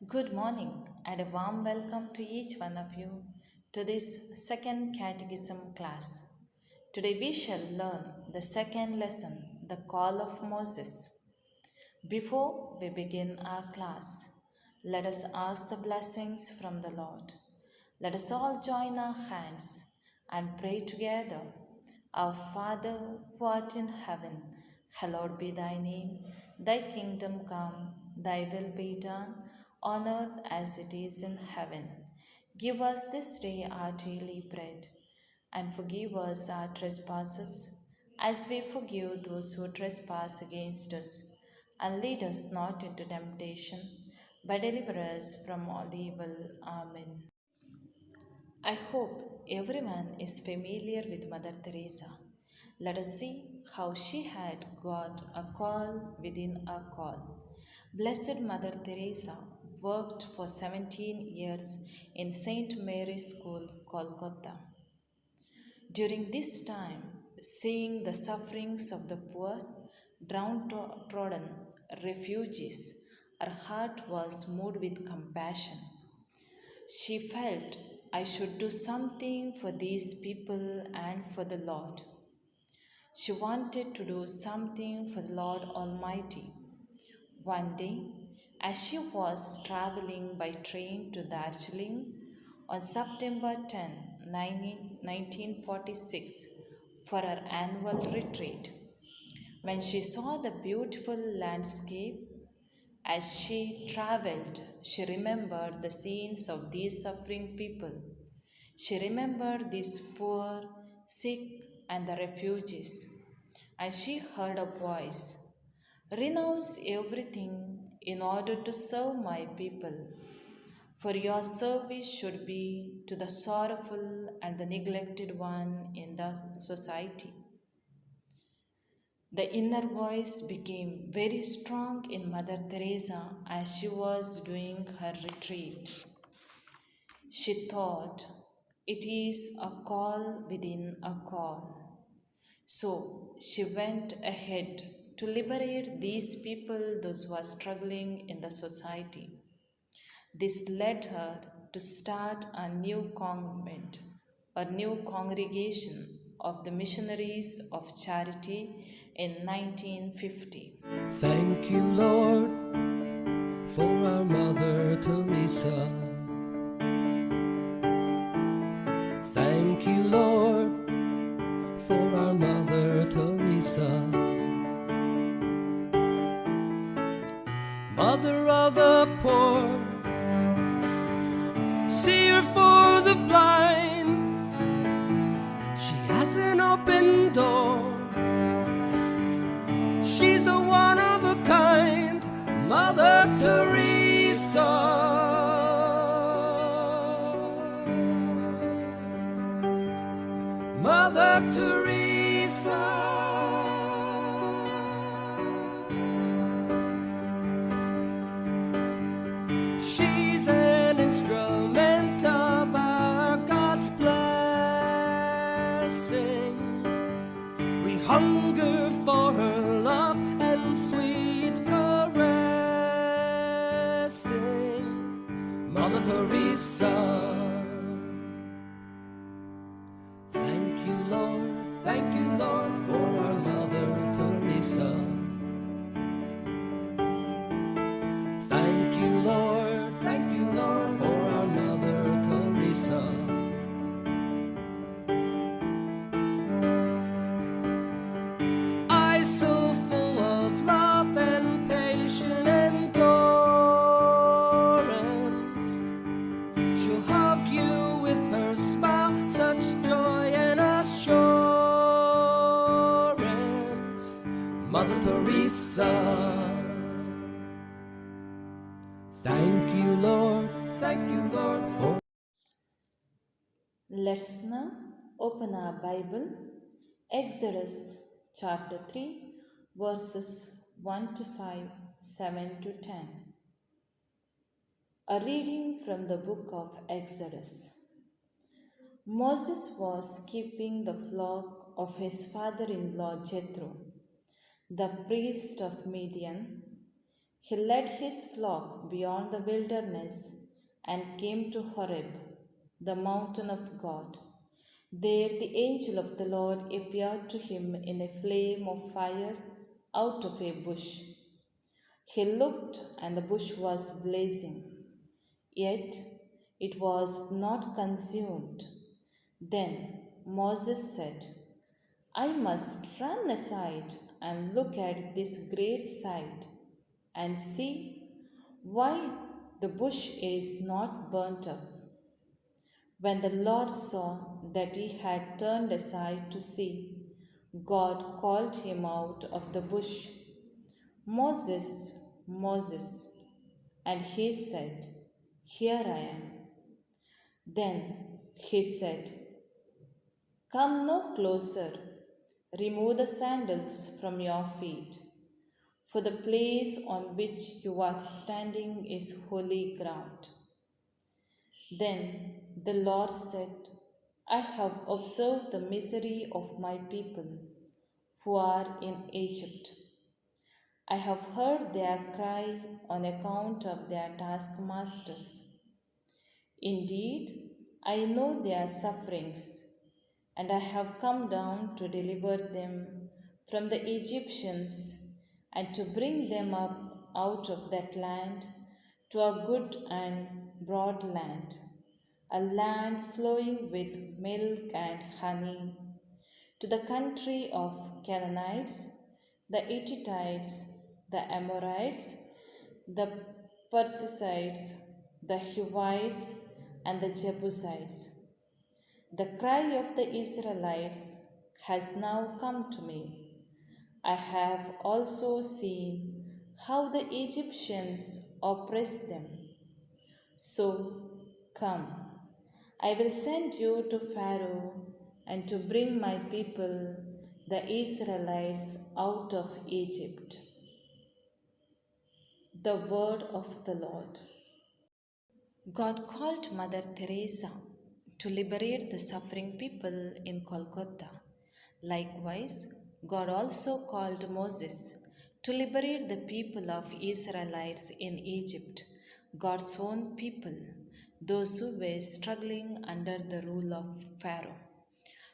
Good morning and a warm welcome to each one of you to this second Catechism class. Today we shall learn the second lesson, the call of Moses. Before we begin our class, let us ask the blessings from the Lord. Let us all join our hands and pray together. Our Father, who art in heaven, hallowed be thy name. Thy kingdom come, thy will be done, on earth as it is in heaven. Give us this day our daily bread, and forgive us our trespasses, as we forgive those who trespass against us. And lead us not into temptation, but deliver us from all evil. Amen. I hope everyone is familiar with Mother Teresa. Let us see how she had got a call within a call. Blessed Mother Teresa worked for 17 years in St. Mary's School, Kolkata. During this time, seeing the sufferings of the poor, downtrodden refugees, her heart was moved with compassion. She felt, I should do something for these people and for the Lord. She wanted to do something for the Lord Almighty. One day, as she was traveling by train to Darjeeling on September 10, 1946, for her annual retreat, when she saw the beautiful landscape as she traveled, she remembered the scenes of these suffering people. She remembered these poor, sick, and the refugees. And she heard a voice, renounce everything in order to serve my people, for your service should be to the sorrowful and the neglected one in the society. The inner voice became very strong in Mother Teresa as she was doing her retreat. She thought, it is a call within a call. So she went ahead to liberate these people, those who are struggling in the society. This led her to start a new convent, a new congregation of the Missionaries of Charity in 1950. Thank you, Lord, for our Mother Teresa. Thank you, Lord, for our Mother Teresa. Mother of the poor, seer for the blind, she has an open door. She's a one of a kind, Mother Teresa. Mother Teresa. She's an instrument of our God's blessing. We hunger for her love and sweet caressing. Mother Teresa. Thank you, Lord, for our Mother Teresa. Thank you, Lord, for our Mother Teresa. Eyes so full of love and patient endurance, she'll hug you with her smile, such joy and assurance. Mother Teresa. Thank you, Lord, for. Let's now open our Bible, Exodus chapter 3, verses 1 to 5, 7 to 10. A reading from the book of Exodus. Moses was keeping the flock of his father-in-law Jethro, the priest of Midian. He led his flock beyond the wilderness and came to Horeb, the mountain of God. There the angel of the Lord appeared to him in a flame of fire out of a bush. He looked, and the bush was blazing, yet it was not consumed. Then Moses said, I must run aside and look at this great sight and see why the bush is not burnt up. When the Lord saw that he had turned aside to see, God called him out of the bush, Moses, Moses. And he said, Here I am. Then he said, Come no closer, remove the sandals from your feet, for the place on which you are standing is holy ground. Then the Lord said, I have observed the misery of my people who are in Egypt. I have heard their cry on account of their taskmasters. Indeed, I know their sufferings, and I have come down to deliver them from the Egyptians and to bring them up out of that land to a good and broad land, a land flowing with milk and honey, to the country of Canaanites, the Hittites, the Amorites, the Perizzites, the Hivites, and the Jebusites. The cry of the Israelites has now come to me. I have also seen how the Egyptians oppressed them. So come, I will send you to Pharaoh and to bring my people, the Israelites, out of Egypt. The word of the Lord. God called Mother Teresa to liberate the suffering people in Kolkata. Likewise, God also called Moses to liberate the people of Israelites in Egypt, God's own people, those who were struggling under the rule of Pharaoh.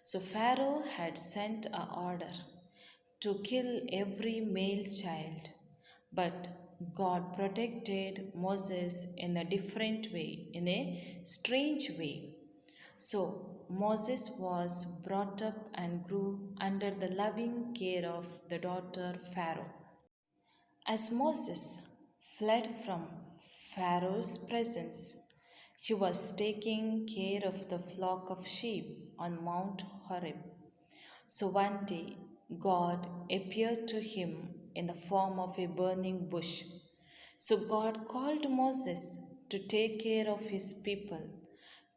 So Pharaoh had sent an order to kill every male child, but God protected Moses in a different way, in a strange way. So Moses was brought up and grew under the loving care of the daughter Pharaoh. As Moses fled from Pharaoh's presence, he was taking care of the flock of sheep on Mount Horeb. So one day, God appeared to him in the form of a burning bush. So God called Moses to take care of his people,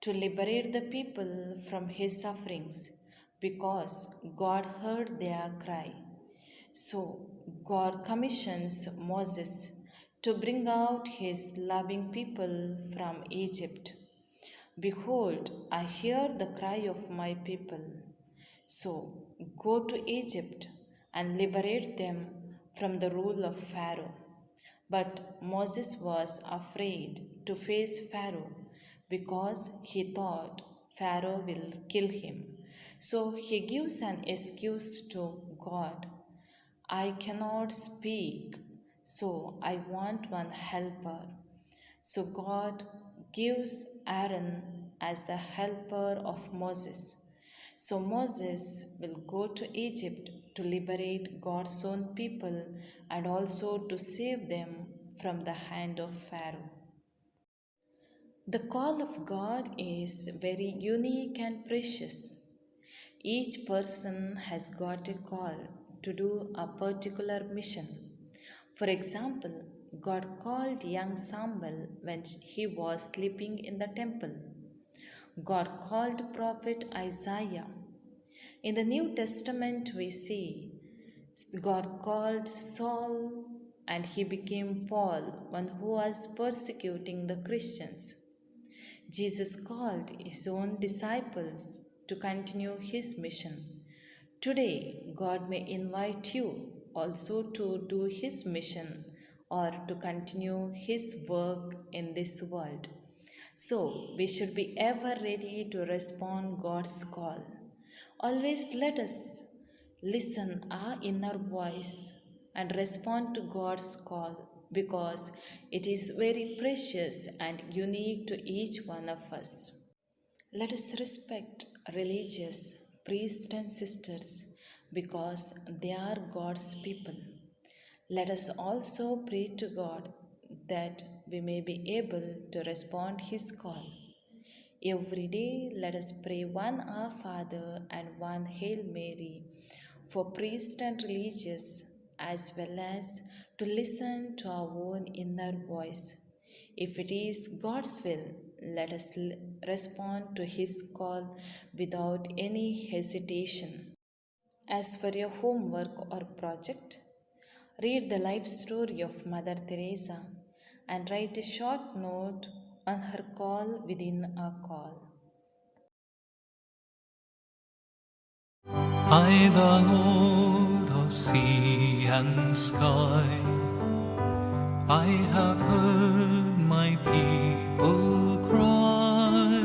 to liberate the people from his sufferings, because God heard their cry. So God commissions Moses to bring out his loving people from Egypt. Behold, I hear the cry of my people. So go to Egypt and liberate them from the rule of Pharaoh. But Moses was afraid to face Pharaoh because he thought Pharaoh will kill him. So he gives an excuse to God. I cannot speak, so I want one helper. So God gives Aaron as the helper of Moses. So Moses will go to Egypt to liberate God's own people and also to save them from the hand of Pharaoh. The call of God is very unique and precious. Each person has got a call to do a particular mission. For example, God called young Samuel when he was sleeping in the temple. God called prophet Isaiah. In the New Testament, we see God called Saul and he became Paul, one who was persecuting the Christians. Jesus called his own disciples to continue his mission. Today, God may invite you also to do his mission or to continue His work in this world. So we should be ever ready to respond God's call. Always let us listen our inner voice and respond to God's call because it is very precious and unique to each one of us. Let us respect religious priests and sisters because they are God's people. Let us also pray to God that we may be able to respond His call. Every day, let us pray one Our Father and one Hail Mary for priests and religious, as well as to listen to our own inner voice. If it is God's will, let us respond to His call without any hesitation. As for your homework or project, read the life story of Mother Teresa and write a short note on her call within a call. I, the Lord of sea and sky, I have heard my people cry,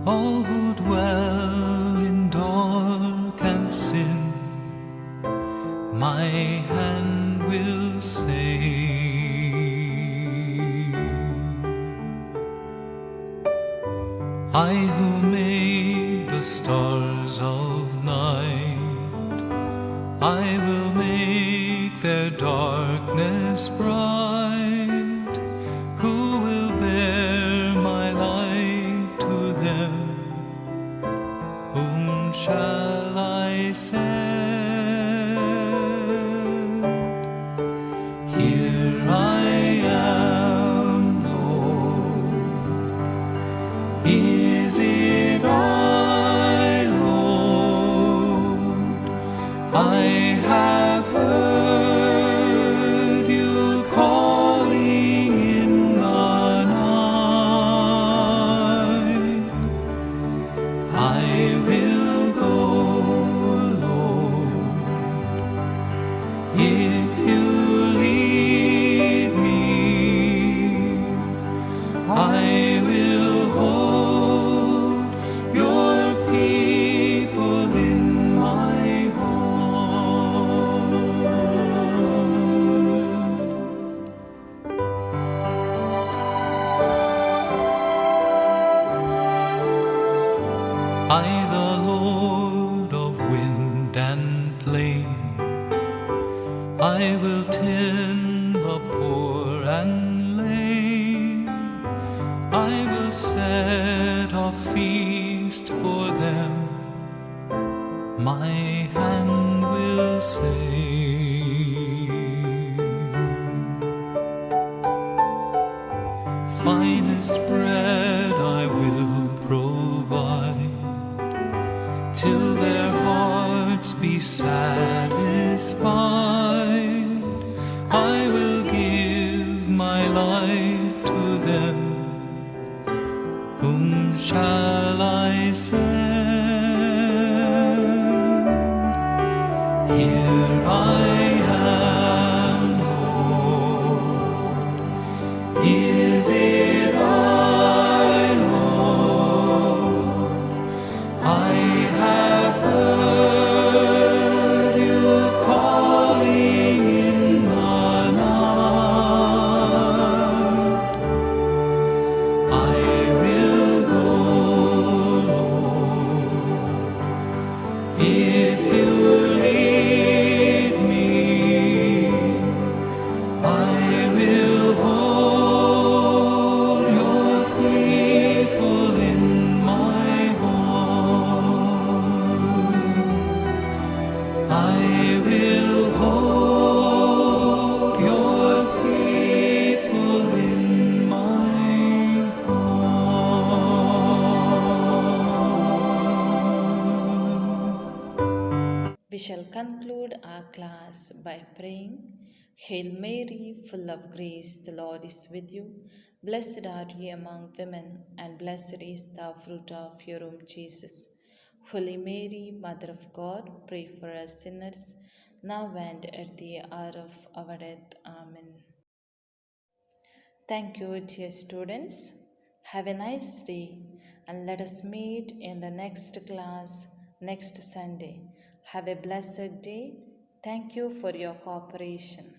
all who dwell in dark and sin, my hand will save. I who made the stars of night, I will make their darkness bright. Who will bear my light to them? Whom shall I send? Here I am, Lord. Is it I, Lord? I have heard you calling in the night. I will go, Lord, if you lead me. I will hold your people in my heart. I, the Lord of wind and plain, I will tend the poor and lame. I will set a feast for them. My hand will save. Finest bread I will provide, till their hearts be satisfied. I will give my life to them. Whom shall I send? Here I am, Lord. Is it I, Lord? I have heard you calling in the night. I will go, Lord, if you lead me. I will hold your people in my heart. I will hold your people in my heart. We shall conclude our class by praying, Hail Mary, full of grace, the Lord is with you. Blessed are you among women, and blessed is the fruit of your womb, Jesus. Holy Mary, Mother of God, pray for us sinners, now and at the hour of our death. Amen. Thank you, dear students. Have a nice day and let us meet in the next class next Sunday. Have a blessed day. Thank you for your cooperation.